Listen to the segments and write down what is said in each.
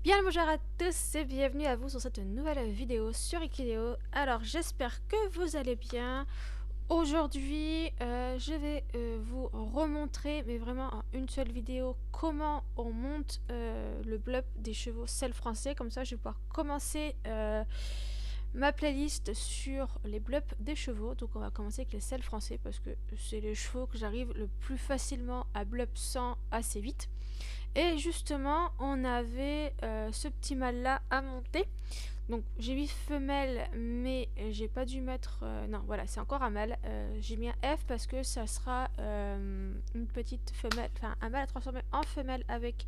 Bien le bonjour à tous et bienvenue à vous sur cette nouvelle vidéo sur Equideo. Alors j'espère que vous allez bien. Aujourd'hui je vais vous remontrer, mais vraiment en une seule vidéo, comment on monte le bloc des chevaux selles français. Comme ça je vais pouvoir commencer ma playlist sur les blocs des chevaux. Donc on va commencer avec les selles français parce que c'est les chevaux que j'arrive le plus facilement à bloc 100 assez vite. Et justement, on avait ce petit mâle là à monter. Donc j'ai mis femelle, mais j'ai pas dû mettre... non, voilà, c'est encore un mâle. J'ai mis un F parce que ça sera une petite femelle, enfin un mâle à transformer en femelle avec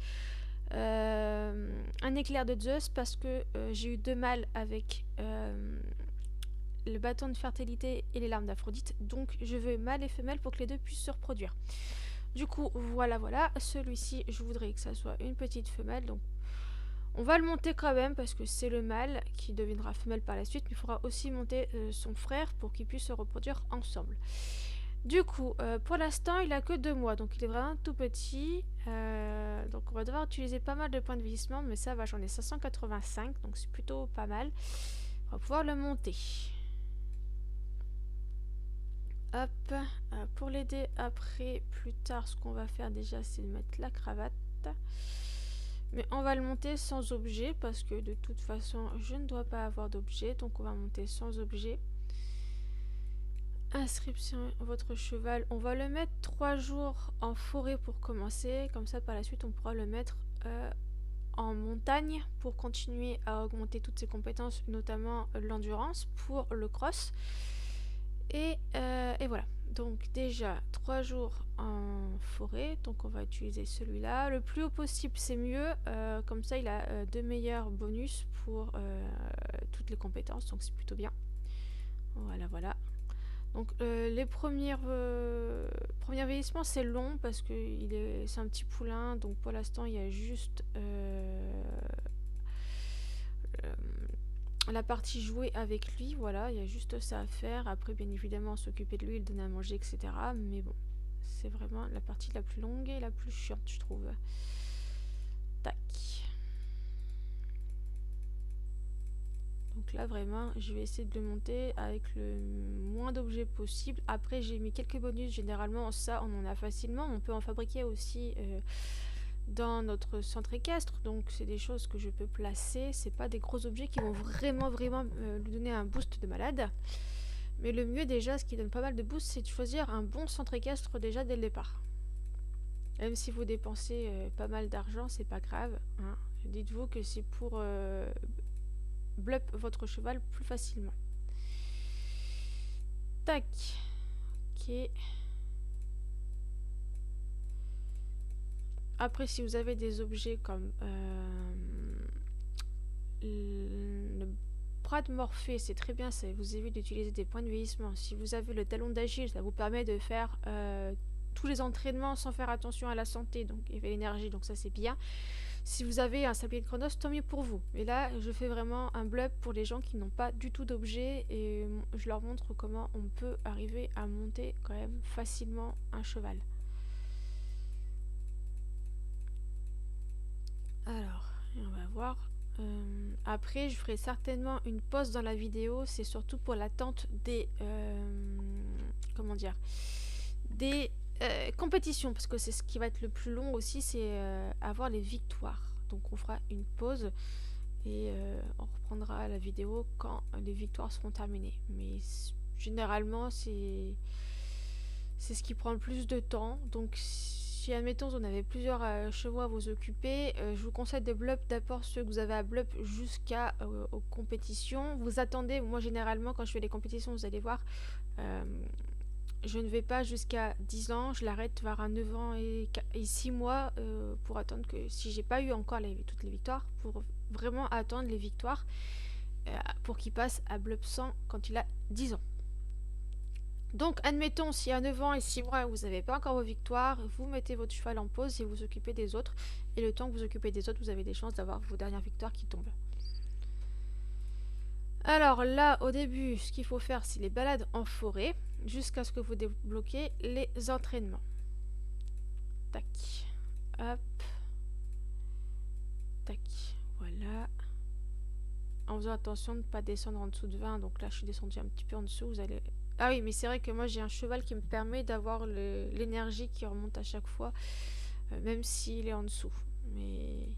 un éclair de Zeus parce que j'ai eu deux mâles avec le bâton de fertilité et les larmes d'Aphrodite. Donc je veux mâle et femelle pour que les deux puissent se reproduire. Du coup, voilà, celui-ci, je voudrais que ça soit une petite femelle, donc on va le monter quand même parce que c'est le mâle qui deviendra femelle par la suite, mais il faudra aussi monter son frère pour qu'ils puissent se reproduire ensemble. Du coup, pour l'instant, il a que 2 mois, donc il est vraiment tout petit. Donc on va devoir utiliser pas mal de points de vieillissement, mais ça va, j'en ai 585, donc c'est plutôt pas mal. On va pouvoir le monter. Hop, pour l'aider après, plus tard, ce qu'on va faire déjà, c'est de mettre la cravate. Mais on va le monter sans objet, parce que de toute façon, je ne dois pas avoir d'objet, donc on va monter sans objet. Inscription, votre cheval, on va le mettre 3 jours en forêt pour commencer, comme ça par la suite on pourra le mettre en montagne pour continuer à augmenter toutes ses compétences, notamment l'endurance pour le cross. Et voilà, donc déjà 3 jours en forêt, donc on va utiliser celui-là. Le plus haut possible c'est mieux, comme ça il a de meilleurs bonus pour toutes les compétences, donc c'est plutôt bien. Voilà. Donc les premiers vieillissements c'est long parce que c'est un petit poulain, donc pour l'instant il y a juste la partie jouer avec lui, voilà, il y a juste ça à faire. Après, bien évidemment, s'occuper de lui, le donner à manger, etc. Mais bon, c'est vraiment la partie la plus longue et la plus chiante, je trouve. Tac. Donc là, vraiment, je vais essayer de le monter avec le moins d'objets possible. Après, j'ai mis quelques bonus. Généralement, ça, on en a facilement. On peut en fabriquer aussi dans notre centre équestre, donc c'est des choses que je peux placer. C'est pas des gros objets qui vont vraiment lui donner un boost de malade, mais le mieux déjà, ce qui donne pas mal de boost, c'est de choisir un bon centre équestre déjà dès le départ. Même si vous dépensez pas mal d'argent, c'est pas grave, hein. Dites-vous que c'est pour blup votre cheval plus facilement. Tac. Ok. Après, si vous avez des objets comme le bras de Morphée, c'est très bien, ça vous évite d'utiliser des points de vieillissement. Si vous avez le talon d'Agile, ça vous permet de faire tous les entraînements sans faire attention à la santé, donc et l'énergie, donc ça c'est bien. Si vous avez un sablier de Chronos, tant mieux pour vous. Mais là, je fais vraiment un blub pour les gens qui n'ont pas du tout d'objet et je leur montre comment on peut arriver à monter quand même facilement un cheval. Alors, on va voir. Après, je ferai certainement une pause dans la vidéo. C'est surtout pour l'attente des... comment dire, des compétitions. Parce que c'est ce qui va être le plus long aussi, c'est avoir les victoires. Donc on fera une pause et on reprendra la vidéo quand les victoires seront terminées. Mais généralement, c'est ce qui prend le plus de temps. Donc si admettons on avait plusieurs chevaux à vous occuper, je vous conseille de blup d'abord ceux que vous avez à blup jusqu'à aux compétitions. Vous attendez, moi généralement quand je fais les compétitions, vous allez voir, je ne vais pas jusqu'à 10 ans, je l'arrête vers un 9 ans et 6 mois pour attendre que, si j'ai pas eu encore toutes les victoires, pour vraiment attendre les victoires pour qu'il passe à blup 100 quand il a 10 ans. Donc, admettons, si à 9 ans et 6 mois, vous n'avez pas encore vos victoires, vous mettez votre cheval en pause et vous occupez des autres. Et le temps que vous occupez des autres, vous avez des chances d'avoir vos dernières victoires qui tombent. Alors là, au début, ce qu'il faut faire, c'est les balades en forêt, jusqu'à ce que vous débloquez les entraînements. Tac. Hop. Tac. Voilà. En faisant attention de ne pas descendre en dessous de 20. Donc là, je suis descendue un petit peu en dessous. Vous allez... Ah oui, mais c'est vrai que moi, j'ai un cheval qui me permet d'avoir l'énergie qui remonte à chaque fois, même s'il est en dessous. Mais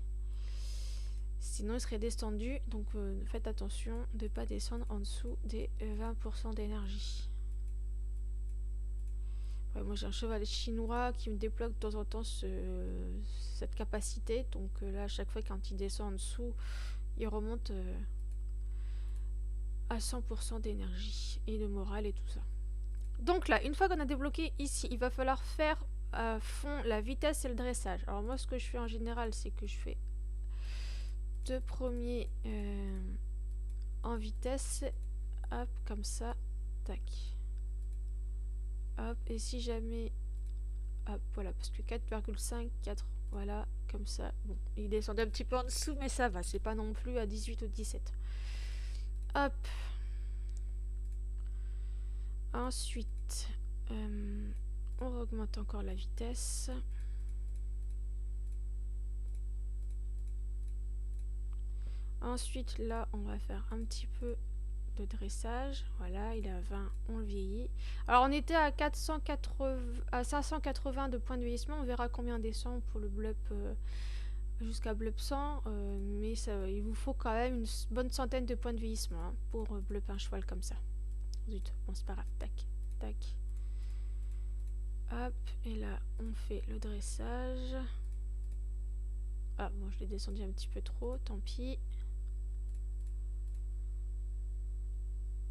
sinon, il serait descendu. Donc, faites attention de ne pas descendre en dessous des 20% d'énergie. Ouais, moi, j'ai un cheval chinois qui me débloque de temps en temps cette capacité. Donc là, à chaque fois, quand il descend en dessous, il remonte à 100% d'énergie et de morale et tout ça. Donc là, une fois qu'on a débloqué ici, il va falloir faire à fond la vitesse et le dressage. Alors moi, ce que je fais en général, c'est que je fais 2 premiers en vitesse. Hop, comme ça. Tac. Hop, et si jamais... Hop, voilà, parce que 4,5, 4, voilà, comme ça. Bon, il descendait un petit peu en dessous, mais ça va, c'est pas non plus à 18 ou 17. Hop. Ensuite, on augmente encore la vitesse. Ensuite, là, on va faire un petit peu de dressage. Voilà, il est à 20, on le vieillit. Alors, on était à 580 de points de vieillissement. On verra combien on descend pour le blup jusqu'à blup 100. Mais ça, il vous faut quand même une bonne centaine de points de vieillissement hein, pour blup un cheval comme ça. Zut, bon, c'est pas grave. Tac, tac. Hop, et là, on fait le dressage. Ah, bon, je l'ai descendu un petit peu trop, tant pis.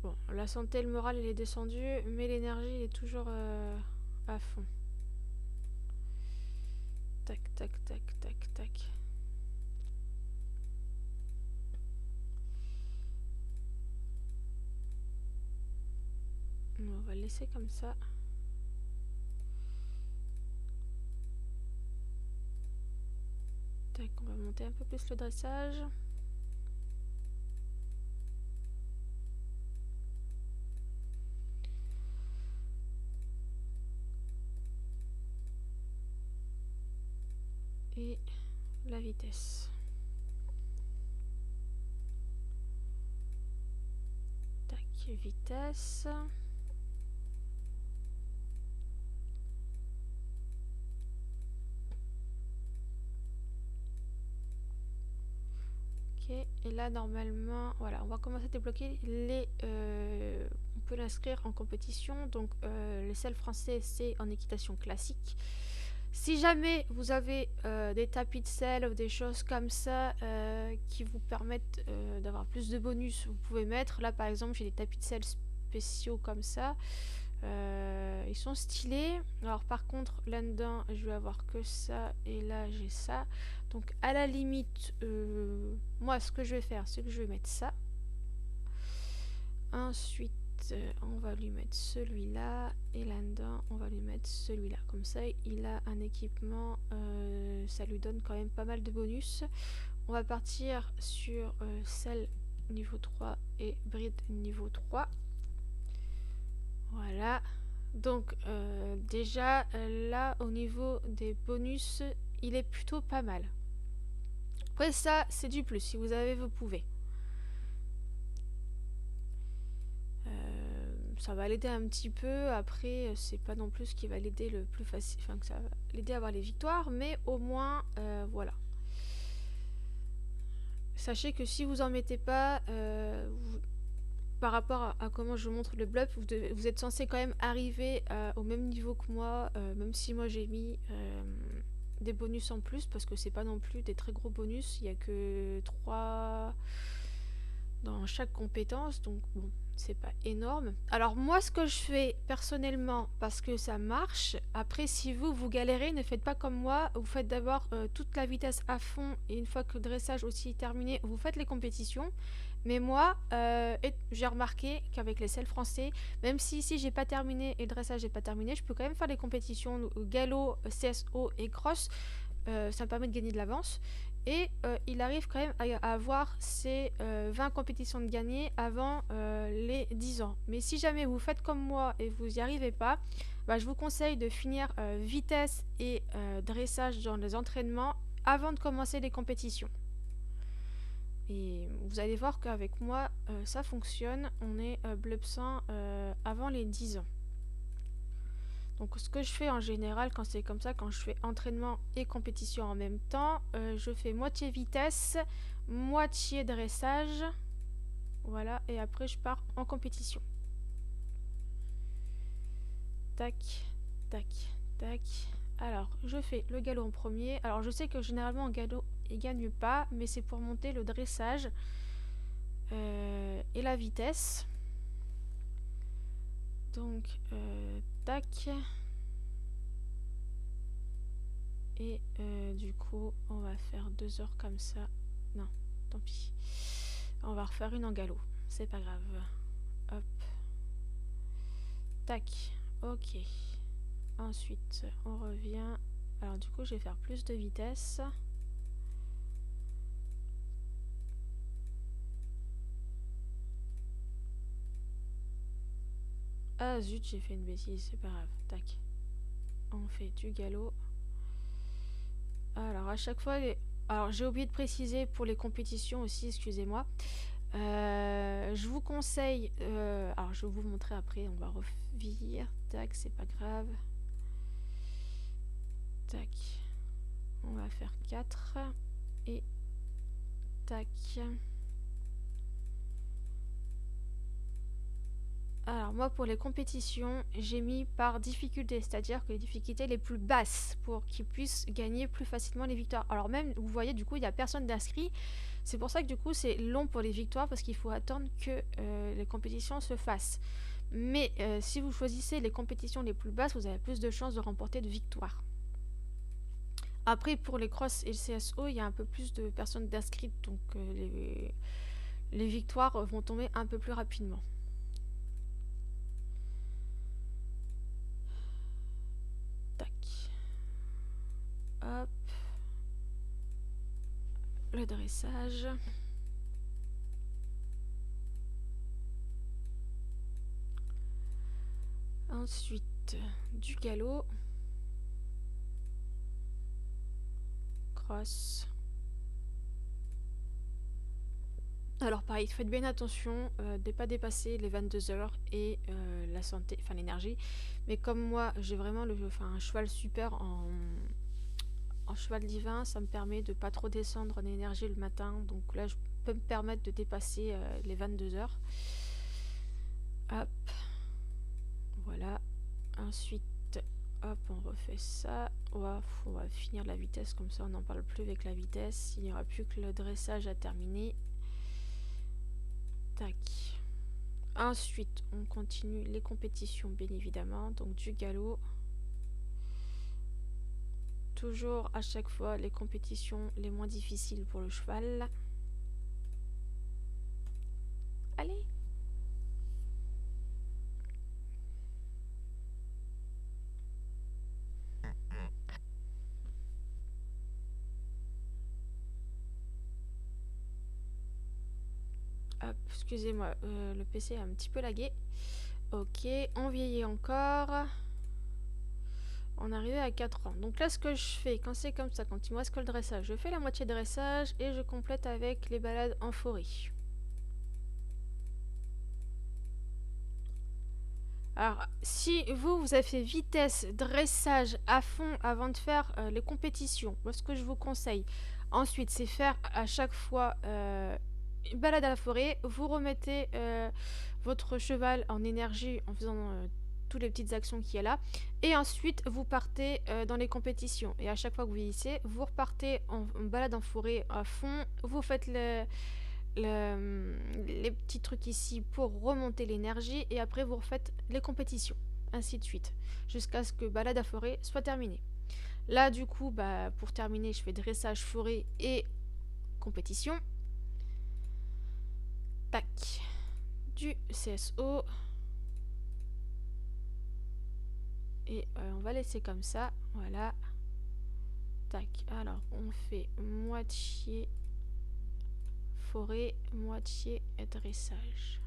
Bon, la santé et le moral, il est descendu, mais l'énergie, il est toujours à fond. Tac, tac, tac, tac, tac. On va le laisser comme ça. Tac, on va monter un peu plus le dressage. Et la vitesse. Tac, vitesse. Ok, et là normalement, voilà, on va commencer à débloquer les... on peut l'inscrire en compétition, donc le sel français c'est en équitation classique. Si jamais vous avez des tapis de sel ou des choses comme ça qui vous permettent d'avoir plus de bonus, vous pouvez mettre. Là par exemple j'ai des tapis de sel spéciaux comme ça. Ils sont stylés. Alors par contre là-dedans je vais avoir que ça et là j'ai ça. Donc à la limite, moi ce que je vais faire c'est que je vais mettre ça. Ensuite on va lui mettre celui-là et là-dedans on va lui mettre celui-là. Comme ça il a un équipement, ça lui donne quand même pas mal de bonus. On va partir sur celle niveau 3 et bride niveau 3. Voilà. Donc déjà là au niveau des bonus il est plutôt pas mal. Après ça c'est du plus, si vous avez vous pouvez. Ça va l'aider un petit peu. Après c'est pas non plus ce qui va l'aider le plus facile, enfin que ça va l'aider à avoir les victoires, mais au moins voilà. Sachez que si vous en mettez pas, par rapport à comment je montre le bluff, vous êtes censé quand même arriver au même niveau que moi, même si moi j'ai mis des bonus en plus, parce que c'est pas non plus des très gros bonus, il n'y a que 3 dans chaque compétence, donc bon, c'est pas énorme. Alors moi ce que je fais personnellement, parce que ça marche, après si vous galérez, ne faites pas comme moi, vous faites d'abord toute la vitesse à fond, et une fois que le dressage aussi est terminé, vous faites les compétitions. Mais moi, j'ai remarqué qu'avec les sels français, même si ici j'ai pas terminé et le dressage n'est pas terminé, je peux quand même faire les compétitions galop, CSO et cross. Ça me permet de gagner de l'avance. Et il arrive quand même à avoir ces 20 compétitions de gagner avant les 10 ans. Mais si jamais vous faites comme moi et vous n'y arrivez pas, bah, je vous conseille de finir vitesse et dressage dans les entraînements avant de commencer les compétitions. Et vous allez voir qu'avec moi, ça fonctionne. On est bleu 100 avant les 10 ans. Donc ce que je fais en général quand c'est comme ça, quand je fais entraînement et compétition en même temps, je fais moitié vitesse, moitié dressage. Voilà, et après je pars en compétition. Tac, tac, tac. Alors, je fais le galop en premier. Alors, je sais que généralement en galop, il gagne pas, mais c'est pour monter le dressage et la vitesse. Donc, tac. Et du coup, on va faire 2 heures comme ça. Non, tant pis. On va refaire une en galop. C'est pas grave. Hop. Tac. Ok. Ensuite, on revient. Alors du coup, je vais faire plus de vitesse. Ah zut, j'ai fait une bêtise, c'est pas grave. Tac. On fait du galop. Alors à chaque fois, alors j'ai oublié de préciser pour les compétitions aussi, excusez-moi. Je vous conseille, alors je vais vous montrer après, on va revenir. Tac, c'est pas grave. Tac. On va faire 4. Et tac. Alors moi pour les compétitions, j'ai mis par difficulté, c'est-à-dire que les difficultés les plus basses pour qu'ils puissent gagner plus facilement les victoires. Alors même, vous voyez, du coup, il n'y a personne d'inscrit. C'est pour ça que du coup, c'est long pour les victoires parce qu'il faut attendre que les compétitions se fassent. Mais si vous choisissez les compétitions les plus basses, vous avez plus de chances de remporter de victoires. Après, pour les cross et le CSO, il y a un peu plus de personnes d'inscrites, donc les victoires vont tomber un peu plus rapidement. Hop. Le dressage. Ensuite, du galop. Cross. Alors pareil, faites bien attention de ne pas dépasser les 22 heures et la santé, enfin l'énergie. Mais comme moi, j'ai vraiment un cheval super en cheval divin, ça me permet de pas trop descendre en énergie le matin. Donc là, je peux me permettre de dépasser les 22 heures. Hop. Voilà. Ensuite, hop, on refait ça. On va finir la vitesse, comme ça on n'en parle plus avec la vitesse. Il n'y aura plus que le dressage à terminer. Tac. Ensuite, on continue les compétitions, bien évidemment. Donc du galop. Toujours à chaque fois les compétitions les moins difficiles pour le cheval. Allez! Hop, excusez-moi, le PC a un petit peu lagué. Ok, on vieillit encore. On est arrivé à 4 ans. Donc là, ce que je fais, quand c'est comme ça, quand il me reste que le dressage, je fais la moitié de dressage et je complète avec les balades en forêt. Alors, si vous avez fait vitesse, dressage à fond avant de faire les compétitions, moi ce que je vous conseille, ensuite, c'est faire à chaque fois une balade à la forêt. Vous remettez votre cheval en énergie en faisant toutes les petites actions qu'il y a là. Et ensuite, vous partez dans les compétitions. Et à chaque fois que vous vieillissez, vous repartez en balade en forêt à fond. Vous faites les petits trucs ici pour remonter l'énergie et après vous refaites les compétitions, ainsi de suite, jusqu'à ce que balade à forêt soit terminée. Là du coup, pour terminer, je fais dressage, forêt et compétition. Tac, du CSO. Et on va laisser comme ça, voilà. Tac, alors on fait moitié forêt, moitié dressage.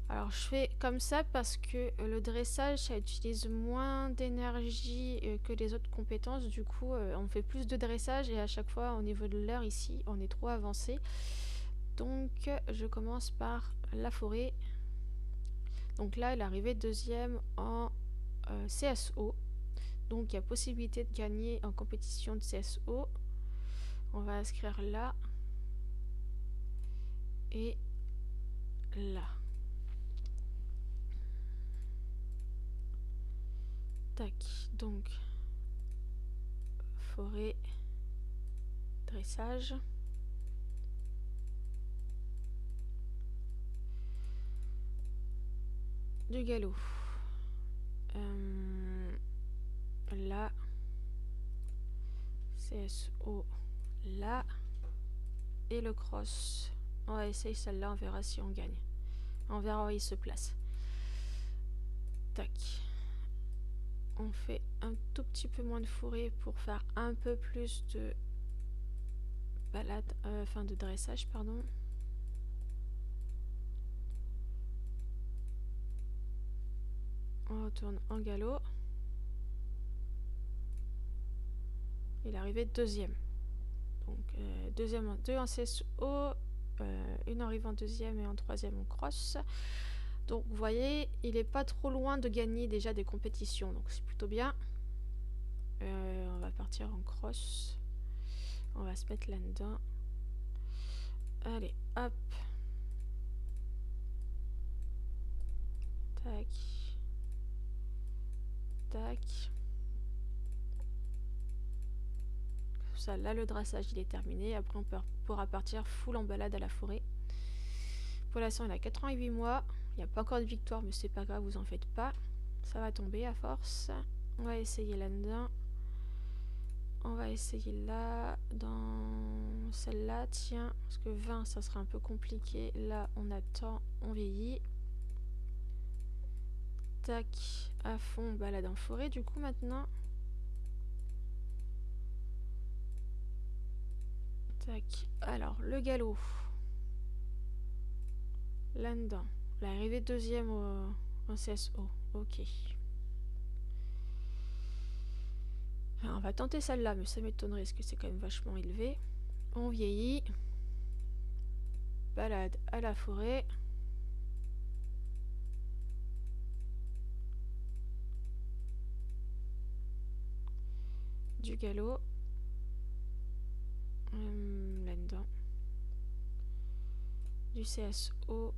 Alors je fais comme ça parce que le dressage ça utilise moins d'énergie que les autres compétences. Du coup on fait plus de dressage et à chaque fois au niveau de l'heure ici on est trop avancé. Donc je commence par la forêt. Donc là elle est arrivée deuxième en CSO. Donc il y a possibilité de gagner en compétition de CSO. On va inscrire là et là. Tac, donc forêt, dressage. Du galop. Là. CSO là. Et le cross. On va essayer celle-là, on verra si on gagne. On verra où il se place. Tac. On fait un tout petit peu moins de forêt pour faire un peu plus de balade, enfin de dressage, pardon. On retourne en galop. Il est arrivé deuxième. Donc deuxième, 2 en CSO, une arrive en deuxième et en troisième en cross. Donc vous voyez, il est pas trop loin de gagner déjà des compétitions, donc c'est plutôt bien. On va partir en cross. On va se mettre là-dedans. Allez, hop. Tac. Tac. Ça, là, le dressage, il est terminé. Après, on pourra partir full en balade à la forêt. Pour l'instant, il a 88 mois. Il n'y a pas encore de victoire, mais c'est pas grave, vous en faites pas. Ça va tomber à force. On va essayer là-dedans. On va essayer là, dans celle-là, tiens, parce que 20, ça sera un peu compliqué. Là, on attend, on vieillit. Tac, à fond, balade en forêt, du coup, maintenant. Tac, alors, le galop. Là-dedans. L'arrivée deuxième au CSO. Ok. Alors, on va tenter celle-là, mais ça m'étonnerait parce que c'est quand même vachement élevé. On vieillit. Balade à la forêt. Du galop. Là-dedans. Du CSO.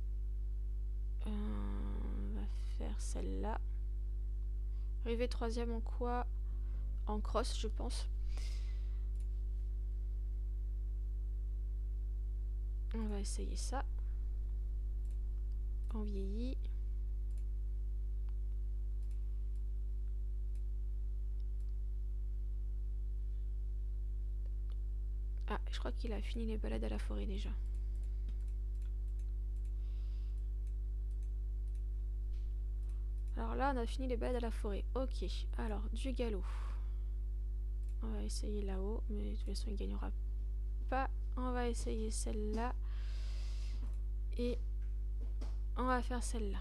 On va faire celle-là. Arrivée troisième en quoi? En cross, je pense. On va essayer ça. On vieillit. Ah, je crois qu'il a fini les balades à la forêt déjà. Alors là, on a fini les balades à la forêt. Ok, alors du galop. On va essayer là-haut, mais de toute façon, il gagnera pas. On va essayer celle-là. Et on va faire celle-là.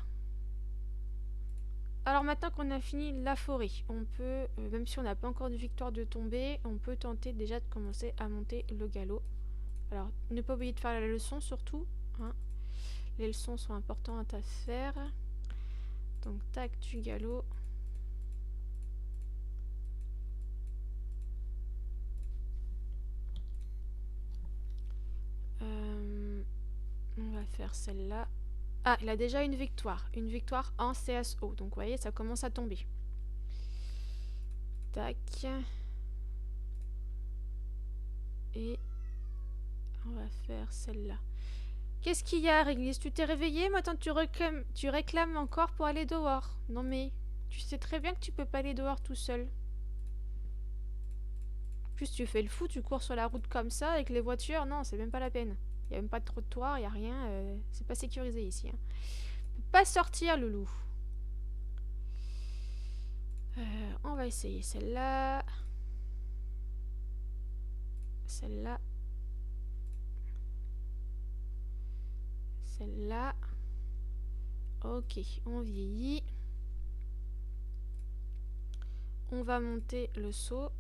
Alors maintenant qu'on a fini la forêt, on peut, même si on n'a pas encore de victoire de tomber, on peut tenter déjà de commencer à monter le galop. Alors, ne pas oublier de faire la leçon surtout. Hein. Les leçons sont importantes à faire. Donc, tac, du galop. On va faire celle-là. Ah, il a déjà une victoire. Une victoire en CSO. Donc, vous voyez, ça commence à tomber. Tac. Et on va faire celle-là. Qu'est-ce qu'il y a, Réglisse? Tu t'es réveillé? Maintenant, tu réclames encore pour aller dehors. Non mais, tu sais très bien que tu peux pas aller dehors tout seul. En plus, tu fais le fou, tu cours sur la route comme ça avec les voitures. Non, c'est même pas la peine. Il y a même pas de trottoir, il y a rien. C'est pas sécurisé ici. Hein. Tu peux pas sortir, le loup. On va essayer celle-là. Celle-là. Celle-là. Ok, on vieillit. On va monter le seau.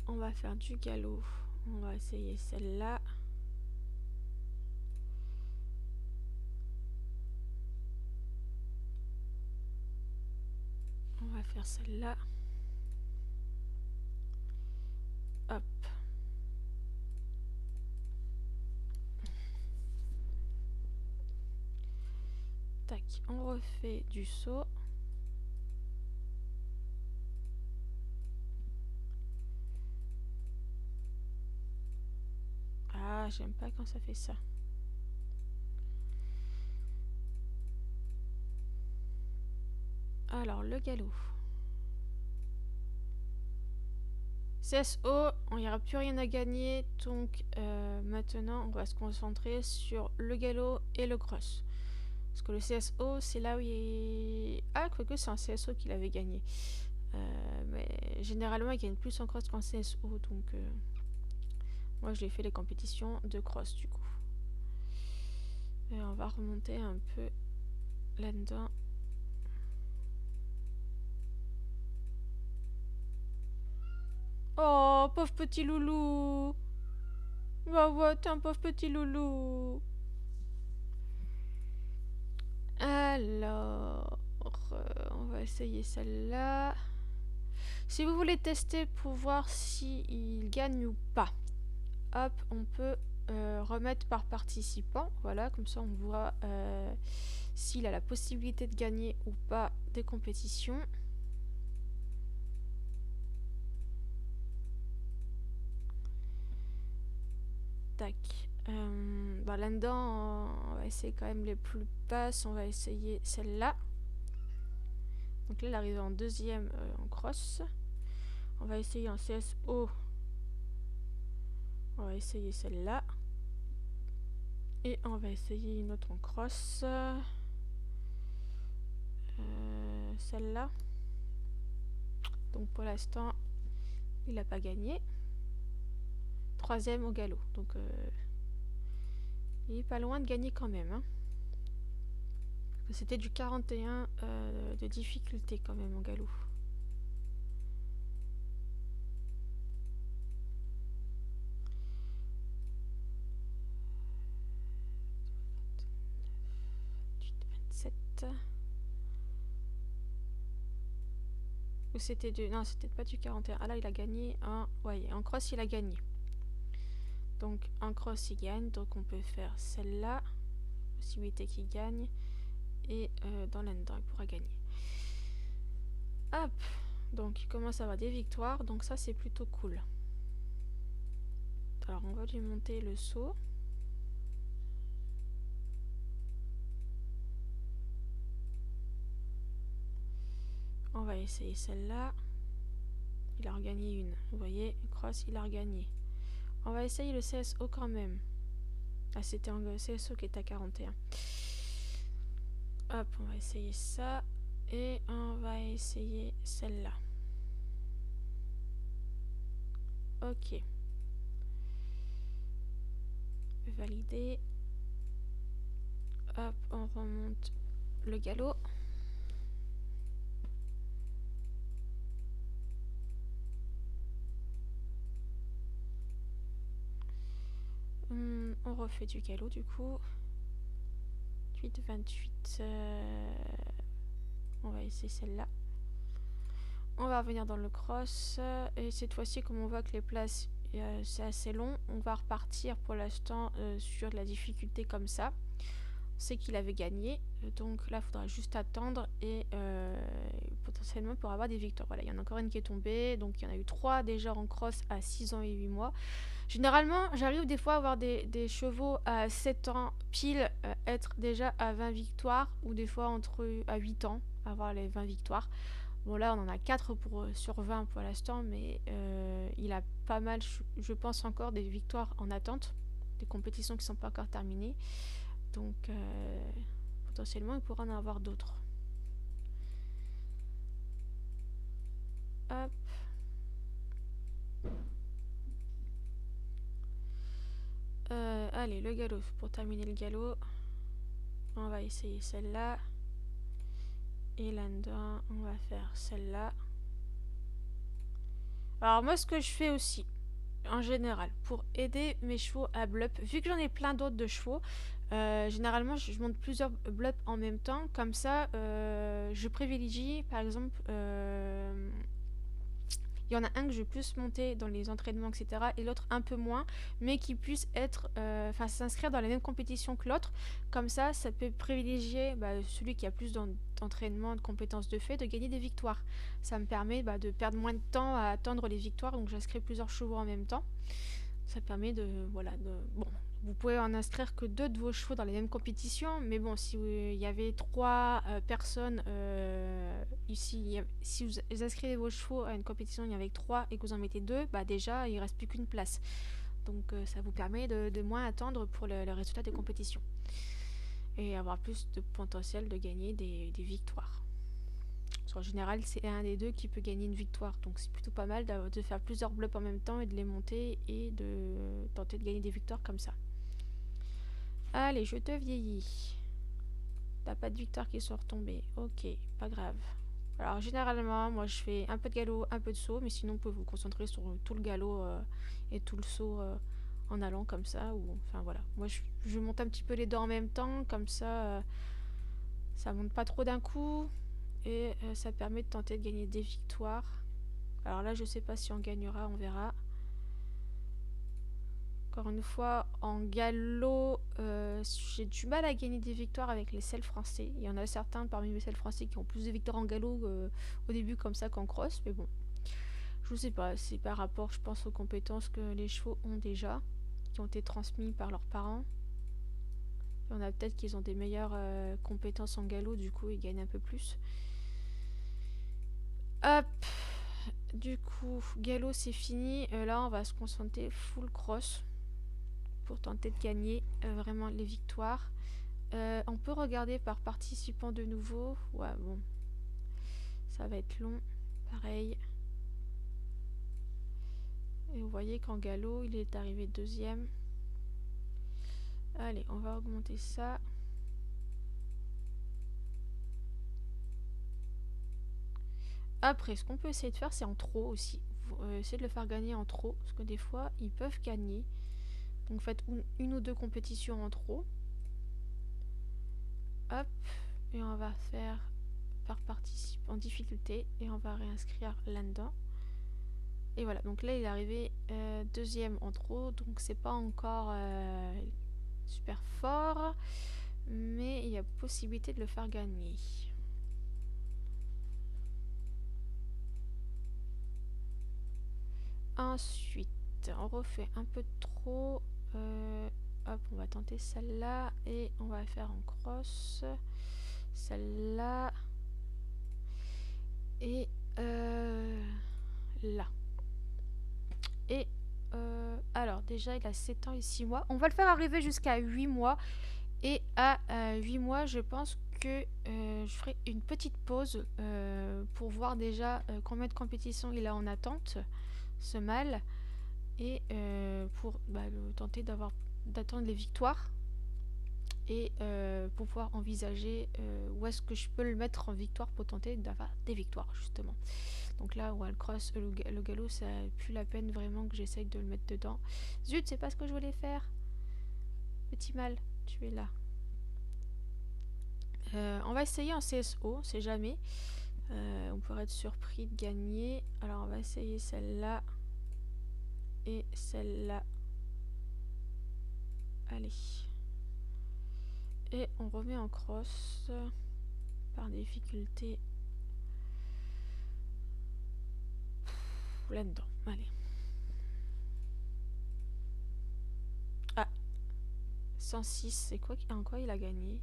On va faire du galop. On va essayer celle-là. On va faire celle-là. Hop. Tac, on refait du saut. Ah, j'aime pas quand ça fait ça. Alors, le galop. CSO, il n'y aura plus rien à gagner. Donc, maintenant, on va se concentrer sur le galop et le cross. Parce que le CSO, c'est là où il est... Ah, quoique c'est un CSO qu'il avait gagné. Mais généralement, il gagne plus en cross qu'en CSO. Donc, moi, j'ai fait les compétitions de cross, du coup. Et on va remonter un peu là-dedans. Oh, pauvre petit loulou. Bah ouais, t'es un pauvre petit loulou. Alors, on va essayer celle-là. Si vous voulez tester pour voir s'il gagne ou pas, hop, on peut remettre par participant. Voilà, comme ça on voit s'il a la possibilité de gagner ou pas des compétitions. Tac. Bah là-dedans, on va essayer quand même les plus basses. On va essayer celle-là. Donc là, elle arrive en deuxième en cross. On va essayer en CSO. On va essayer celle-là. Et on va essayer une autre en cross. Celle-là. Donc pour l'instant, il n'a pas gagné. Troisième au galop. Donc il est pas loin de gagner quand même. Hein. C'était du 41 de difficulté quand même en galop. Ou c'était du... Non, c'était pas du 41. Ah là, il a gagné un... Ouais, en cross, il a gagné. Donc, en cross, il gagne. Donc, on peut faire celle-là. Possibilité qu'il gagne. Et dans l'endant, il pourra gagner. Hop. Donc, il commence à avoir des victoires. Donc, ça, c'est plutôt cool. Alors, on va lui monter le saut. On va essayer celle-là. Il a regagné une. Vous voyez, cross, il a regagné. On va essayer le CSO quand même. Ah, c'était un CSO qui est à 41. Hop, on va essayer ça. Et on va essayer celle-là. Ok. Valider. Hop, on remonte le galop. On refait du galop du coup. 8, 28. On va essayer celle-là. On va revenir dans le cross. Et cette fois-ci, comme on voit que les places, c'est assez long, on va repartir pour l'instant sur la difficulté comme ça. On sait qu'il avait gagné. Donc là, il faudra juste attendre et potentiellement pour avoir des victoires. Voilà, il y en a encore une qui est tombée. Donc il y en a eu 3 déjà en cross à 6 ans et 8 mois. Généralement, j'arrive des fois à avoir des chevaux à 7 ans pile être déjà à 20 victoires ou des fois à 8 ans avoir les 20 victoires. Bon là, on en a 4 sur 20 pour l'instant, mais il a pas mal, je pense encore, des victoires en attente, des compétitions qui ne sont pas encore terminées. Donc potentiellement, il pourra en avoir d'autres. Hop. Allez, le galop. Pour terminer le galop, on va essayer celle-là. Et là-dedans, on va faire celle-là. Alors moi, ce que je fais aussi, en général, pour aider mes chevaux à blup, vu que j'en ai plein d'autres de chevaux, généralement, je monte plusieurs blups en même temps. Comme ça, je privilégie, par exemple, il y en a un que je vais plus monter dans les entraînements, etc. et l'autre un peu moins, mais qui puisse être, s'inscrire dans la même compétition que l'autre. Comme ça peut privilégier celui qui a plus d'entraînement, de compétences de fait, de gagner des victoires. Ça me permet de perdre moins de temps à attendre les victoires, donc j'inscris plusieurs chevaux en même temps. Ça permet bon, vous pouvez en inscrire que 2 de vos chevaux dans les mêmes compétitions, mais bon, si il y avait 3 personnes ici, si vous inscrivez vos chevaux à une compétition, il y en avait 3 et que vous en mettez 2, déjà il ne reste plus qu'une place. Donc ça vous permet de moins attendre pour le résultat des compétitions et avoir plus de potentiel de gagner des victoires. En général, c'est un des deux qui peut gagner une victoire. Donc c'est plutôt pas mal de faire plusieurs blups en même temps et de les monter et de tenter de gagner des victoires comme ça. Allez, je te vieillis. T'as pas de victoires qui sont retombées. Ok, pas grave. Alors généralement, moi je fais un peu de galop, un peu de saut, mais sinon vous pouvez vous concentrer sur tout le galop et tout le saut en allant comme ça. Enfin voilà. Moi je monte un petit peu les deux en même temps, comme ça ça monte pas trop d'un coup. Et ça permet de tenter de gagner des victoires. Alors là, je sais pas si on gagnera, on verra. Encore une fois, en galop, j'ai du mal à gagner des victoires avec les selles français. Il y en a certains parmi mes selles français qui ont plus de victoires en galop au début comme ça qu'en cross. Mais bon, je sais pas, c'est par rapport, je pense, aux compétences que les chevaux ont déjà, qui ont été transmises par leurs parents. Il y en a peut-être qui ont des meilleures compétences en galop, du coup ils gagnent un peu plus. Hop, du coup, galop c'est fini. Là, on va se concentrer full cross pour tenter de gagner vraiment les victoires. On peut regarder par participant de nouveau. Ouais, bon, ça va être long. Pareil. Et vous voyez qu'en galop, il est arrivé deuxième. Allez, on va augmenter ça. Après, ce qu'on peut essayer de faire, c'est en trot aussi. Essayer de le faire gagner en trot, parce que des fois, ils peuvent gagner. Donc faites une ou deux compétitions en trot. Hop, et on va faire par participant en difficulté, et on va réinscrire là-dedans. Et voilà, donc là, il est arrivé deuxième en trot, donc c'est pas encore super fort, mais il y a possibilité de le faire gagner. Ensuite, on refait un peu de trop. Hop, on va tenter celle-là et on va faire en cross. Celle-là. Et là. Et alors, déjà, il a 7 ans et 6 mois. On va le faire arriver jusqu'à 8 mois. Et à 8 mois, je pense que je ferai une petite pause pour voir déjà combien de compétitions il a en attente, ce mâle, et pour tenter d'attendre les victoires et pour pouvoir envisager où est-ce que je peux le mettre en victoire pour tenter d'avoir des victoires justement. Donc là, ouais, le cross, le galop, ça n'a plus la peine vraiment que j'essaye de le mettre dedans. Zut, c'est pas ce que je voulais faire. Petit mâle, tu es là. On va essayer en CSO, on sait jamais. On pourrait être surpris de gagner. Alors on va essayer celle-là et celle-là. Allez. Et on remet en cross par difficulté là-dedans. Allez. Ah, 106, c'est quoi en quoi il a gagné?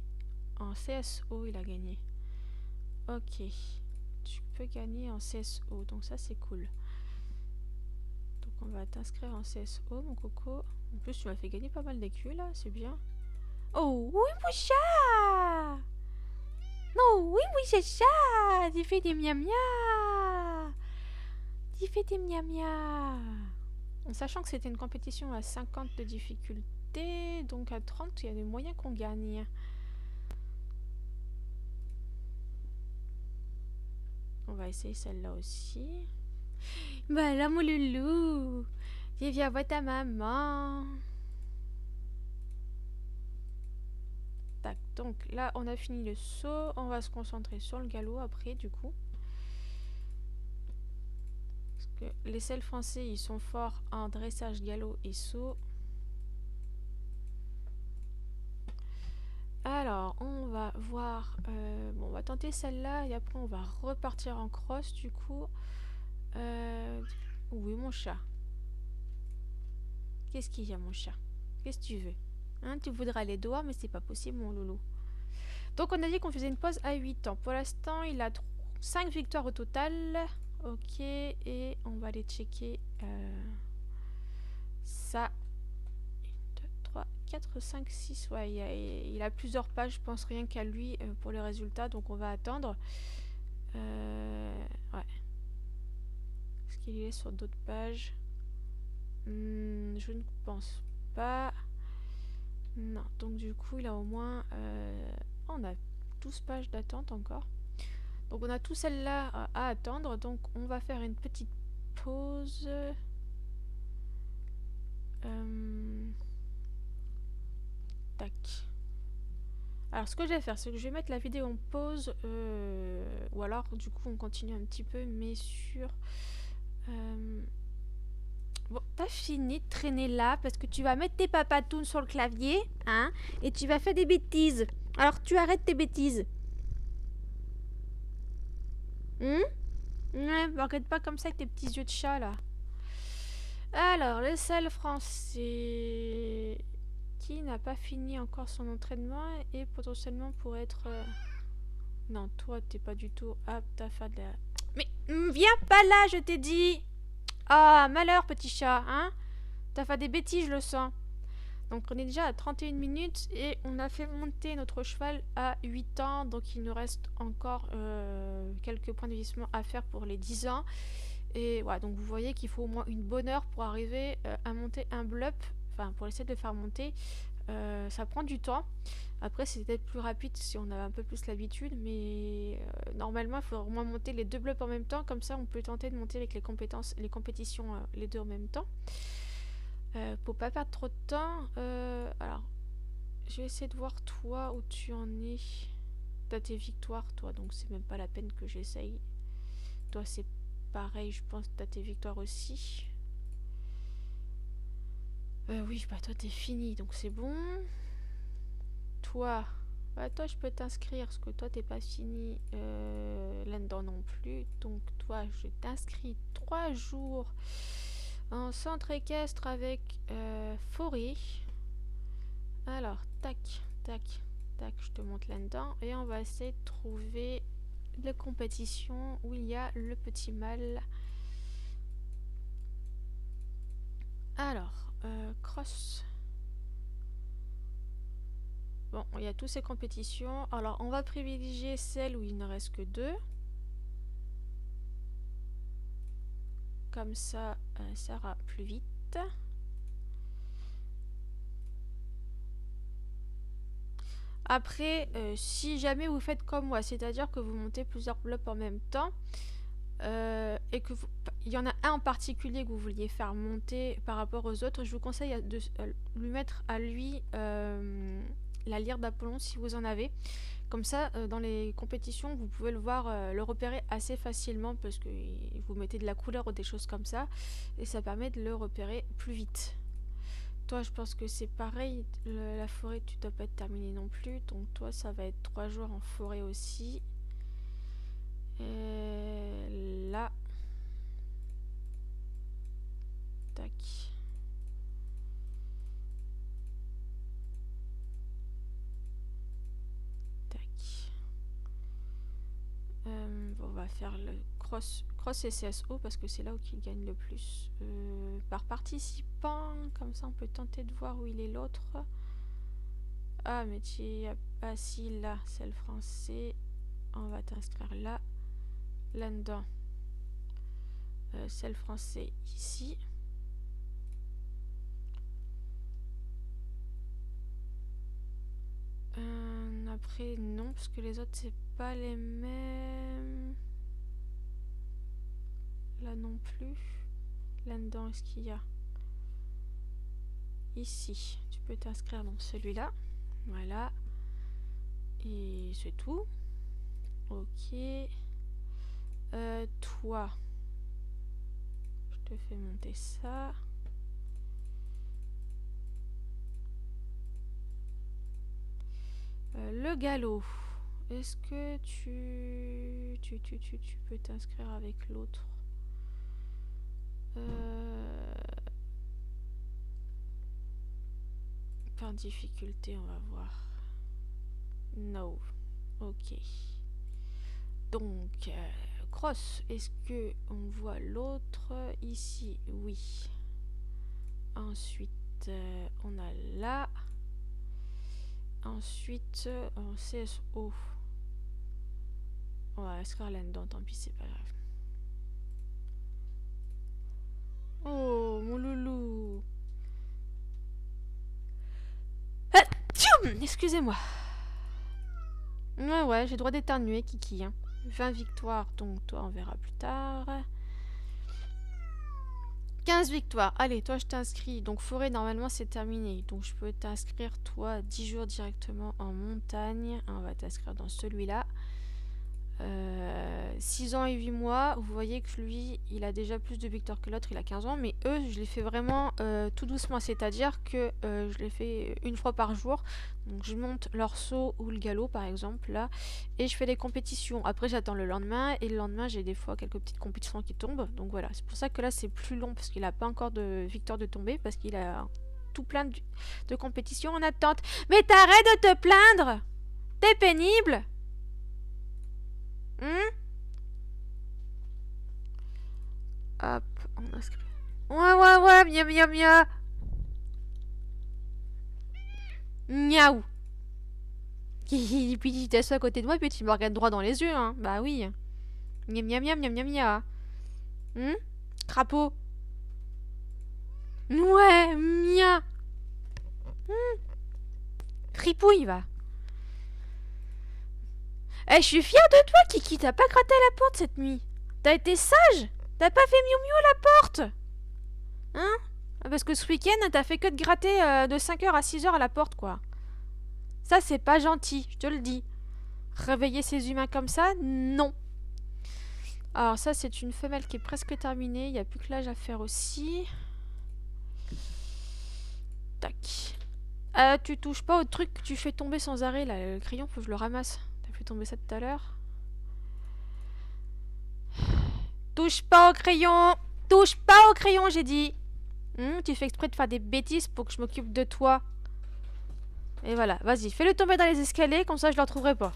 En CSO, il a gagné. Ok. Tu peux gagner en CSO, donc ça c'est cool. Donc on va t'inscrire en CSO, mon coco. En plus, tu m'as fait gagner pas mal d'écus là, c'est bien. Oh oui, mon chat! Non, oui, oui, c'est ça! Tu fais des miam-miam! Tu fais des miam-miam! En sachant que c'était une compétition à 50 de difficulté. égalité. Donc à 30, il y a des moyens qu'on gagne. On va essayer celle-là aussi. Bah là, mon loulou. Viens voir ta maman. Tac, donc là, on a fini le saut. On va se concentrer sur le galop après, du coup. Parce que les selles français, ils sont forts en dressage, galop et saut. Alors, on va voir... bon, on va tenter celle-là et après, on va repartir en cross, du coup. Oui, mon chat. Qu'est-ce qu'il y a, mon chat? Qu'est-ce que tu veux? Hein, tu voudras les doigts, mais c'est pas possible, mon loulou. Donc, on a dit qu'on faisait une pause à 8 ans. Pour l'instant, il a 5 victoires au total. Ok, et on va aller checker ça. 1, 2, 3, 4, 5, 6. Ouais, il a plusieurs pages, je pense rien qu'à lui pour les résultats. Donc, on va attendre. Ouais. Est-ce qu'il est sur d'autres pages? Je ne pense pas. Non, donc du coup, il a au moins... on a 12 pages d'attente encore. Donc on a tout celle-là à attendre. Donc on va faire une petite pause. Tac. Alors ce que je vais faire, c'est que je vais mettre la vidéo en pause. Ou alors du coup on continue un petit peu, mais sur... Bon, t'as fini de traîner là parce que tu vas mettre tes papatounes sur le clavier, hein, et tu vas faire des bêtises. Alors tu arrêtes tes bêtises. Ouais, me regarde pas comme ça avec tes petits yeux de chat là. Alors, le seul français qui n'a pas fini encore son entraînement et potentiellement pourrait être... Non, toi, t'es pas du tout apte à faire de la... Mais viens pas là, je t'ai dit. Ah, malheur, petit chat, hein. T'as fait des bêtises, je le sens. Donc, on est déjà à 31 minutes et on a fait monter notre cheval à 8 ans. Donc, il nous reste encore quelques points de vieillissement à faire pour les 10 ans. Et voilà, donc vous voyez qu'il faut au moins une bonne heure pour arriver à monter un blup. Enfin, pour essayer de le faire monter. Ça prend du temps. Après, c'est peut-être plus rapide si on a un peu plus l'habitude. Mais normalement, il faut au moins monter les deux blups en même temps. Comme ça, on peut tenter de monter avec les compétitions, les deux en même temps. Pour pas perdre trop de temps. Alors, je vais essayer de voir toi où tu en es. T'as tes victoires, toi. Donc, c'est même pas la peine que j'essaye. Toi, c'est pareil, je pense que t'as tes victoires aussi. Oui, bah toi t'es fini, donc c'est bon. Toi, bah toi je peux t'inscrire, parce que toi t'es pas fini là-dedans non plus. Donc toi, je t'inscris 3 jours en centre équestre avec forêt. Alors, tac, tac, tac, je te montre là-dedans. Et on va essayer de trouver la compétition où il y a le petit mâle. Alors, cross. Bon, il y a toutes ces compétitions. Alors, on va privilégier celle où il ne reste que 2. Comme ça, ça ira plus vite. Après, si jamais vous faites comme moi, c'est-à-dire que vous montez plusieurs blocs en même temps, et que il y en a un en particulier que vous vouliez faire monter par rapport aux autres, je vous conseille de lui mettre à lui la lyre d'Apollon si vous en avez. Comme ça, dans les compétitions, vous pouvez le voir, le repérer assez facilement parce que vous mettez de la couleur ou des choses comme ça et ça permet de le repérer plus vite. Toi, je pense que c'est pareil, la forêt, tu dois pas être terminé non plus, donc toi, ça va être 3 jours en forêt aussi. Là, tac. Bon, on va faire le cross SCSO parce que c'est là où il gagne le plus. Par participant, comme ça on peut tenter de voir où il est l'autre. Ah, mais tu es pas si là, c'est le français. On va t'inscrire là. Là-dedans. C'est le français ici. après, non, parce que les autres, c'est pas les mêmes. Là non plus. Là-dedans, est-ce qu'il y a? Ici, tu peux t'inscrire dans celui-là. Voilà. Et c'est tout. Ok. Toi. Je te fais monter ça. Le galop. Est-ce que tu peux t'inscrire avec l'autre? Par difficulté, on va voir. No. Ok. Donc, cross. Est-ce que on voit l'autre ici? Oui. Ensuite, on a là. Ensuite, en CSO. On va inscrire là-dedans, tant pis, c'est pas grave. Oh, mon loulou. Ah, excusez-moi. Ouais, j'ai le droit d'éternuer, Kiki. Hein. 20 victoires, donc toi, on verra plus tard. 15 victoires. Allez, toi, je t'inscris. Donc, forêt, normalement, c'est terminé. Donc, je peux t'inscrire, toi, 10 jours directement en montagne. On va t'inscrire dans celui-là. 6 ans et 8 mois, vous voyez que lui, il a déjà plus de victoires que l'autre, il a 15 ans, mais eux, je les fais vraiment tout doucement, c'est-à-dire que je les fais une fois par jour, donc je monte leur saut ou le galop par exemple, là, et je fais des compétitions. Après, j'attends le lendemain, et le lendemain, j'ai des fois quelques petites compétitions qui tombent, donc voilà, c'est pour ça que là, c'est plus long, parce qu'il n'a pas encore de victoire de tomber, parce qu'il a tout plein de compétitions en attente. Mais t'arrêtes de te plaindre! T'es pénible! Hop, on inscrit. Ouais, miaou. Miaou. Puis tu t'assois à côté de moi, puis tu me regardes droit dans les yeux, hein. Bah oui. Miam. Crapaud. Ouais, mia. Ripouille, va. Eh, je suis fière de toi, Kiki. T'as pas gratté à la porte cette nuit. T'as été sage. T'as pas fait miou à la porte. Hein? Parce que ce week-end, t'as fait que de gratter de 5h à 6h à la porte, quoi. Ça, c'est pas gentil, je te le dis. Réveiller ces humains comme ça, non. Alors ça, c'est une femelle qui est presque terminée. Il n'y a plus que l'âge à faire aussi. Tac. Tu touches pas au truc que tu fais tomber sans arrêt, là. Le crayon, faut que je le ramasse. T'as fait tomber ça tout à l'heure. Touche pas au crayon. Touche pas au crayon, j'ai dit. Tu fais exprès de faire des bêtises pour que je m'occupe de toi. Et voilà, vas-y, fais-le tomber dans les escaliers, comme ça je le retrouverai pas.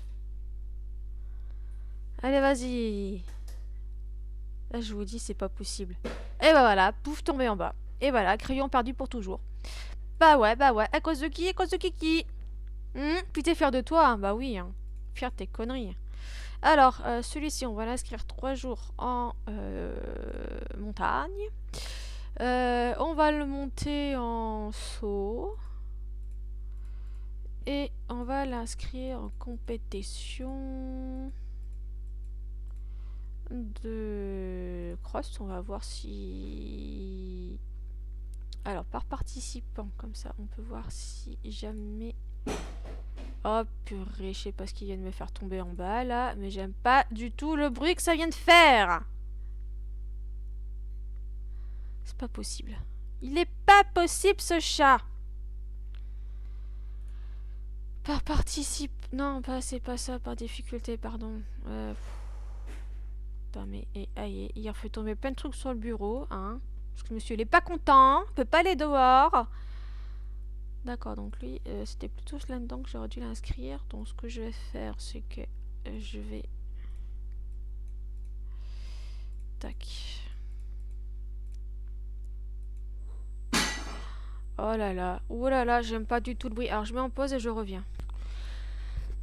Allez, vas-y. Là, je vous dis, c'est pas possible. Et bah voilà, pouf, tombé en bas. Et voilà, crayon perdu pour toujours. Bah ouais, à cause de qui? À cause de Kiki. Puis t'es fier de toi, hein. Bah oui, hein. Fier de tes conneries. Alors, celui-ci, on va l'inscrire 3 jours en montagne. On va le monter en saut. Et on va l'inscrire en compétition de cross. On va voir si... Alors, par participant, comme ça, on peut voir si jamais... Oh purée, je sais pas ce qu'il vient de me faire tomber en bas, là. Mais j'aime pas du tout le bruit que ça vient de faire. C'est pas possible. Il est pas possible, ce chat. Par participe... Non, c'est pas ça, par difficulté, pardon. Putain, mais... aïe, il a fait tomber plein de trucs sur le bureau, hein. Parce que monsieur, il est pas content, il peut pas aller dehors. D'accord, donc lui, c'était plutôt là-dedans que j'aurais dû l'inscrire. Donc ce que je vais faire, c'est que je vais... Tac. Oh là là, j'aime pas du tout le bruit. Alors je mets en pause et je reviens.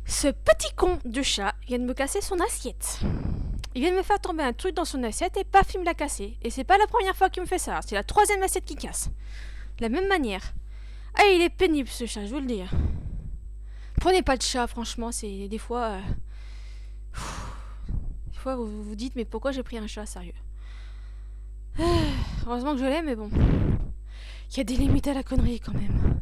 Ce petit con de chat vient de me casser son assiette. Il vient de me faire tomber un truc dans son assiette et paf, il me l'a cassé. Et c'est pas la première fois qu'il me fait ça, c'est la 3e assiette qu'il casse. De la même manière. Ah, il est pénible ce chat, je vous le dis. Prenez pas de chat, franchement, c'est des fois... des fois, vous vous dites, mais pourquoi j'ai pris un chat, sérieux? Heureusement que je l'ai, mais bon. Il y a des limites à la connerie, quand même.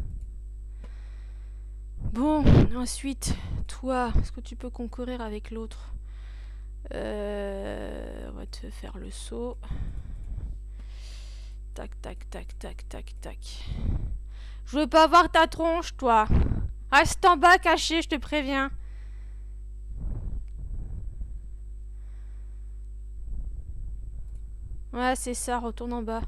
Bon, ensuite, toi, est-ce que tu peux concourir avec l'autre? On va te faire le saut. Tac, tac, tac, tac, tac, tac. Je veux pas voir ta tronche, toi. Reste en bas, caché, je te préviens. Ouais, c'est ça, retourne en bas.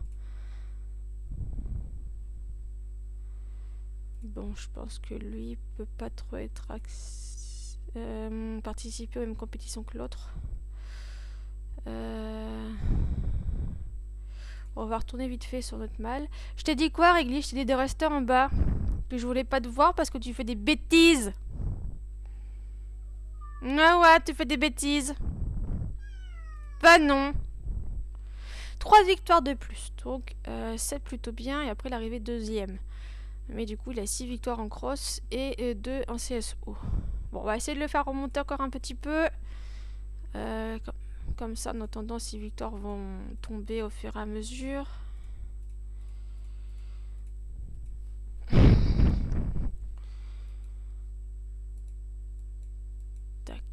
Bon, je pense que lui peut pas trop être participer aux mêmes compétitions que l'autre. On va retourner vite fait sur notre malle. Je t'ai dit quoi, Régli? Je t'ai dit de rester en bas. Que je voulais pas te voir parce que tu fais des bêtises. Ah ouais, tu fais des bêtises. Bah non. 3 victoires de plus. Donc 7 plutôt bien. Et après l'arrivée deuxième. Mais du coup il a 6 victoires en cross et 2 en CSO. Bon, on va essayer de le faire remonter encore un petit peu. Comme ça, en attendant, 6 victoires vont tomber au fur et à mesure. Tac.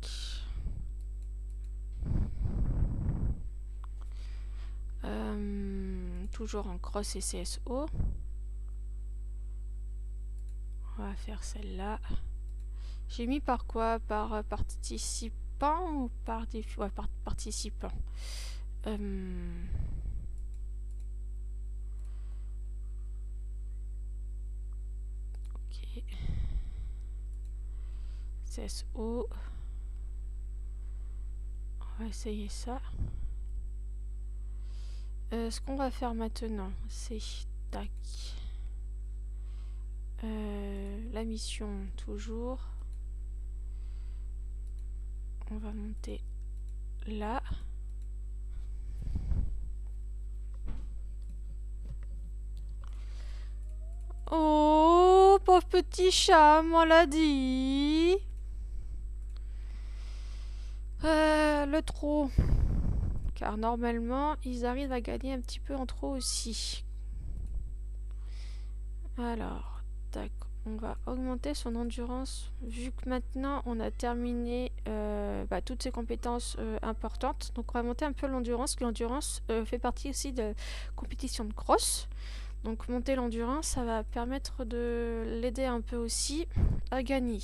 Toujours en cross et CSO. On va faire celle-là. J'ai mis par quoi? Par participant ou par défi? Ouais, par participant. Ok. CSO. On va essayer ça. Ce qu'on va faire maintenant, c'est tac. La mission toujours. On va monter là. Oh, pauvre petit chat, on l'a dit. Le trot. Car normalement, ils arrivent à gagner un petit peu en trot aussi. Alors, tac, on va augmenter son endurance. Vu que maintenant, on a terminé toutes ces compétences importantes. Donc, on va monter un peu l'endurance. L'endurance fait partie aussi de la compétition de cross. Donc, monter l'endurance, ça va permettre de l'aider un peu aussi à gagner.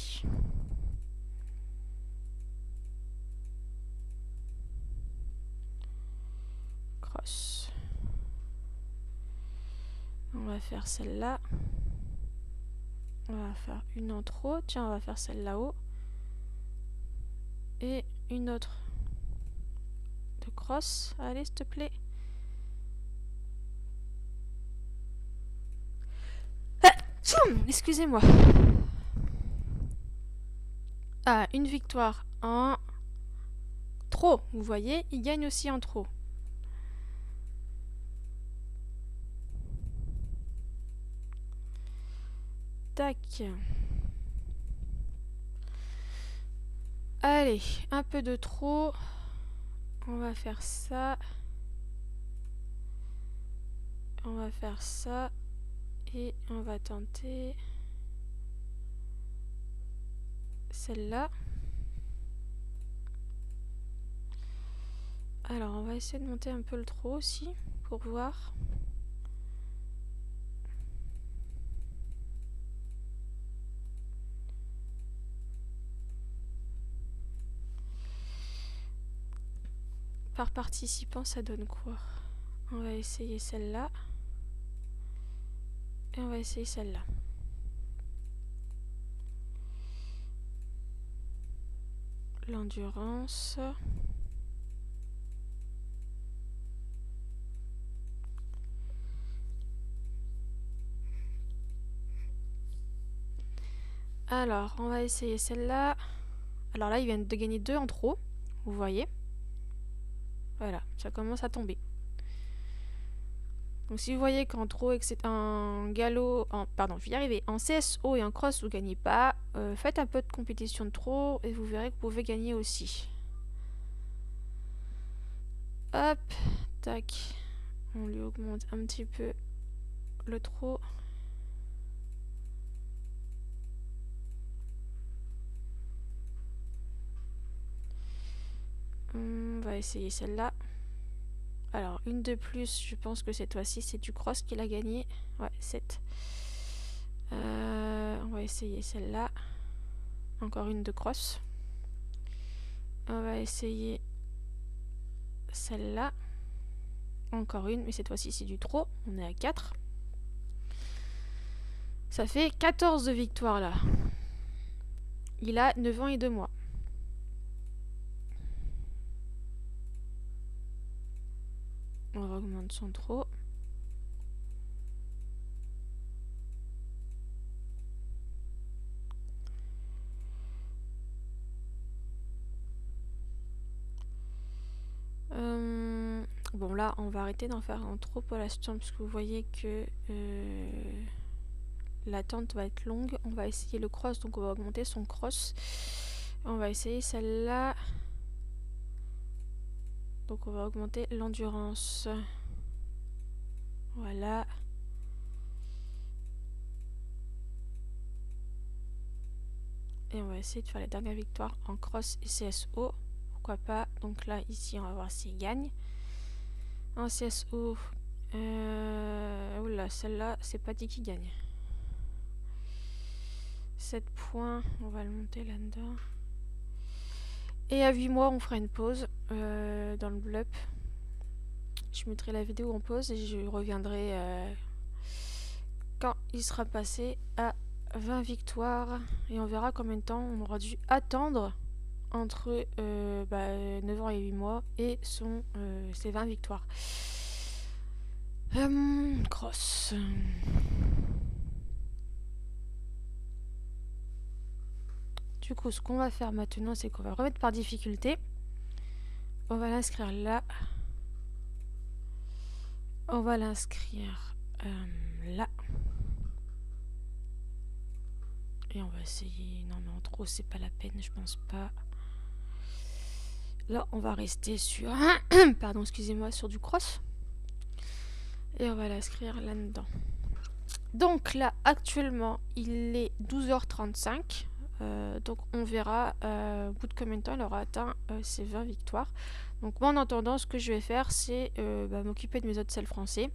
Cross. On va faire celle-là. On va faire une en trop. Tiens, on va faire celle là-haut. Et une autre de cross. Allez, s'il te plaît. Excusez-moi. Ah, une victoire en trop. Vous voyez, il gagne aussi en trop. Tac. Allez, un peu de trop. On va faire ça. On va faire ça. Et on va tenter celle-là. Alors, on va essayer de monter un peu le trop aussi, pour voir. Par participant, ça donne quoi? On va essayer celle-là. Et on va essayer celle-là. L'endurance. Alors, on va essayer celle-là. Alors là, il vient de gagner 2 en trop. Vous voyez? Voilà, ça commence à tomber. Donc si vous voyez qu'en trop et que c'est un galop, pardon, je vais y arriver, en CSO et en cross vous gagnez pas, faites un peu de compétition de trop et vous verrez que vous pouvez gagner aussi. Hop, tac, on lui augmente un petit peu le trot. On va essayer celle-là. Alors, une de plus, je pense que cette fois-ci, c'est du cross qu'il a gagné. Ouais, 7. On va essayer celle-là. Encore une de cross. On va essayer celle-là. Encore une, mais cette fois-ci, c'est du trop. On est à 4. Ça fait 14 de victoires, là. Il a 9 ans et 2 mois. On va augmenter son trot. Bon là, on va arrêter d'en faire un trop pour l'instant parce que vous voyez que l'attente va être longue. On va essayer le cross, donc on va augmenter son cross. On va essayer celle-là. Donc on va augmenter l'endurance. Voilà. Et on va essayer de faire les dernières victoires en cross et CSO. Pourquoi pas. Donc là, ici, on va voir s'il gagne. En CSO, oula, celle-là, c'est pas dit qu'il gagne. 7 points, on va le monter là-dedans. Et à 8 mois, on fera une pause dans le blup. Je mettrai la vidéo en pause et je reviendrai quand il sera passé à 20 victoires. Et on verra combien de temps on aura dû attendre entre 9 ans et 8 mois et ses 20 victoires. Cross. Du coup, ce qu'on va faire maintenant, c'est qu'on va remettre par difficulté. On va l'inscrire là. On va l'inscrire là. Et on va essayer... Non, non, trop, c'est pas la peine, je pense pas. Là, on va rester sur... Pardon, excusez-moi, sur du cross. Et on va l'inscrire là-dedans. Donc là, actuellement, il est 12h35. Donc on verra au bout de combien de temps il aura atteint ses 20 victoires. Donc moi en attendant, ce que je vais faire, c'est m'occuper de mes autres selles français.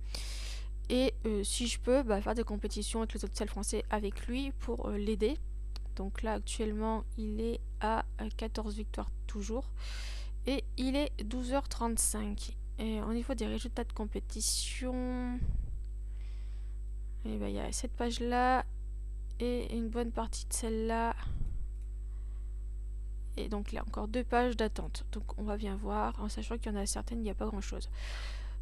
Et si je peux, faire des compétitions avec les autres selles français avec lui pour l'aider. Donc là actuellement, il est à 14 victoires toujours. Et il est 12h35. Et au niveau des résultats de compétition... Et il y a cette page là et une bonne partie de celle-là. Et donc là encore 2 pages d'attente. Donc on va bien voir, en sachant qu'il y en a certaines, il n'y a pas grand chose.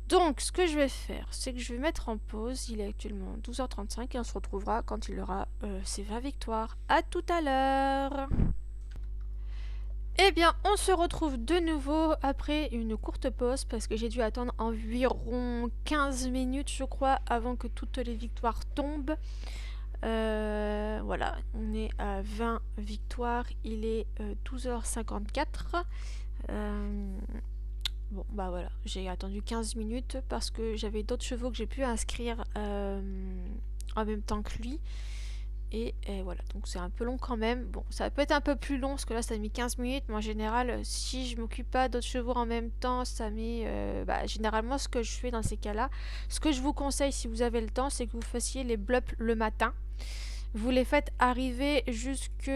Donc ce que je vais faire, c'est que je vais mettre en pause. Il est actuellement 12h35 et on se retrouvera quand il aura ses 20 victoires. A tout à l'heure. Eh bien, on se retrouve de nouveau après une courte pause parce que j'ai dû attendre environ 15 minutes, je crois, avant que toutes les victoires tombent. Voilà, on est à 20 victoires, il est 12h54. Bon, voilà, j'ai attendu 15 minutes parce que j'avais d'autres chevaux que j'ai pu inscrire en même temps que lui. Et voilà, donc c'est un peu long quand même. Bon, ça peut être un peu plus long parce que là ça a mis 15 minutes, mais en général, si je m'occupe pas d'autres chevaux en même temps, ça met... généralement, ce que je fais dans ces cas-là, ce que je vous conseille si vous avez le temps, c'est que vous fassiez les blups le matin. Vous les faites arriver jusque,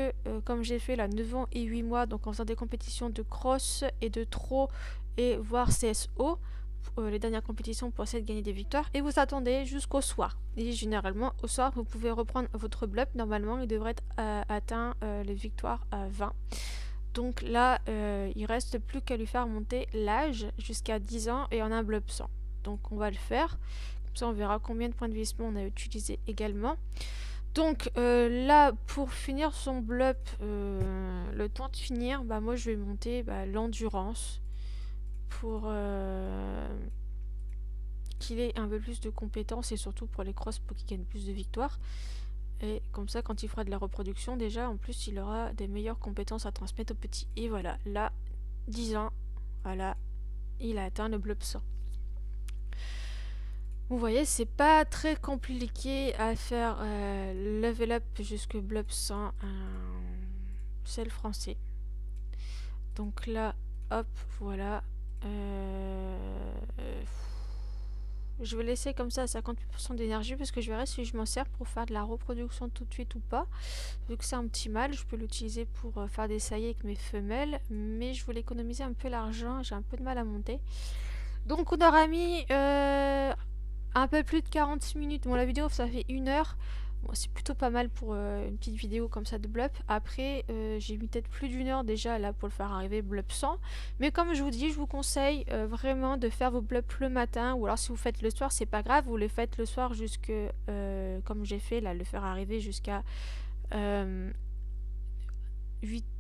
comme j'ai fait là, 9 ans et 8 mois, donc en faisant des compétitions de cross et de trot et voire CSO. Les dernières compétitions pour essayer de gagner des victoires et vous attendez jusqu'au soir. Et généralement au soir vous pouvez reprendre votre blup. Normalement il devrait être atteint les victoires à 20. Donc là il reste plus qu'à lui faire monter l'âge jusqu'à 10 ans et on a un blup 100. Donc on va le faire. Comme ça on verra combien de points de vissement on a utilisé également. Donc là pour finir son blup, le temps de finir, moi je vais monter l'endurance. Pour qu'il ait un peu plus de compétences et surtout pour les crosses pour qu'il gagne plus de victoires. Et comme ça, quand il fera de la reproduction, déjà, en plus, il aura des meilleures compétences à transmettre au petit. Et voilà, là, 10 ans, voilà, il a atteint le blob 100. Vous voyez, c'est pas très compliqué à faire level up jusque blob 100. C'est le français. Donc là, hop, voilà. Je vais laisser comme ça à 58% d'énergie parce que je verrai si je m'en sers pour faire de la reproduction tout de suite ou pas. Vu que c'est un petit mâle, je peux l'utiliser pour faire des saillies avec mes femelles. Mais je voulais économiser un peu l'argent, j'ai un peu de mal à monter. Donc on aura mis un peu plus de 40 minutes. Bon, la vidéo ça fait 1 heure. Bon, c'est plutôt pas mal pour une petite vidéo comme ça de Blup. Après, j'ai mis peut-être plus d'1 heure déjà là pour le faire arriver Blup 100. Mais comme je vous dis, je vous conseille vraiment de faire vos Blups le matin. Ou alors si vous faites le soir, c'est pas grave. Vous les faites le soir jusque, comme j'ai fait là, le faire arriver jusqu'à 8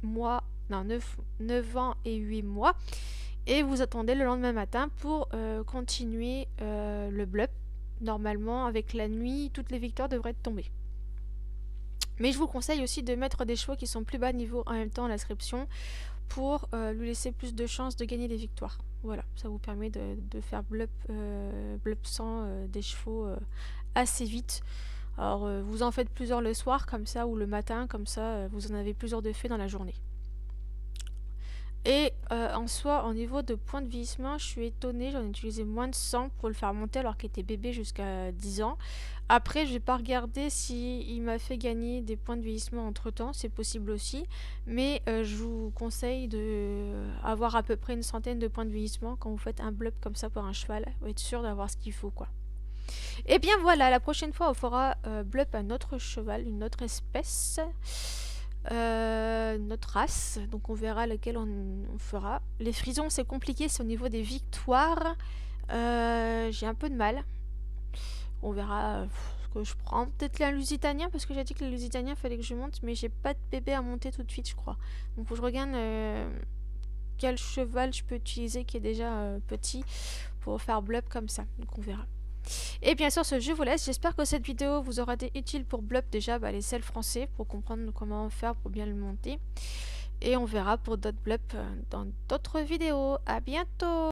mois, non 9 ans et 8 mois. Et vous attendez le lendemain matin pour continuer le Blup. Normalement, avec la nuit, toutes les victoires devraient tomber. Mais je vous conseille aussi de mettre des chevaux qui sont plus bas niveau en même temps à l'inscription pour lui laisser plus de chances de gagner des victoires. Voilà, ça vous permet de faire Blup 100 des chevaux assez vite. Alors, vous en faites plusieurs le soir comme ça ou le matin, comme ça vous en avez plusieurs de faits dans la journée. Et en soi, au niveau de points de vieillissement, je suis étonnée, j'en ai utilisé moins de 100 pour le faire monter alors qu'il était bébé jusqu'à 10 ans. Après, je vais pas regarder si il m'a fait gagner des points de vieillissement entre temps, c'est possible aussi. Mais je vous conseille d'avoir à peu près une centaine de points de vieillissement quand vous faites un Blup comme ça pour un cheval, pour être sûr d'avoir ce qu'il faut quoi. Et bien voilà, la prochaine fois on fera Blup un autre cheval, une autre espèce. Notre race, donc on verra lequel on fera. Les frisons c'est compliqué, c'est au niveau des victoires. J'ai un peu de mal. On verra ce que je prends. Peut-être un lusitanien parce que j'ai dit que le lusitanien fallait que je monte, mais j'ai pas de bébé à monter tout de suite, je crois. Donc faut que je regarde quel cheval je peux utiliser qui est déjà petit pour faire Blup comme ça. Donc on verra. Et bien sûr, je vous laisse. J'espère que cette vidéo vous aura été utile pour Blup déjà, les selles français, pour comprendre comment faire pour bien le monter. Et on verra pour d'autres Blup dans d'autres vidéos. À bientôt!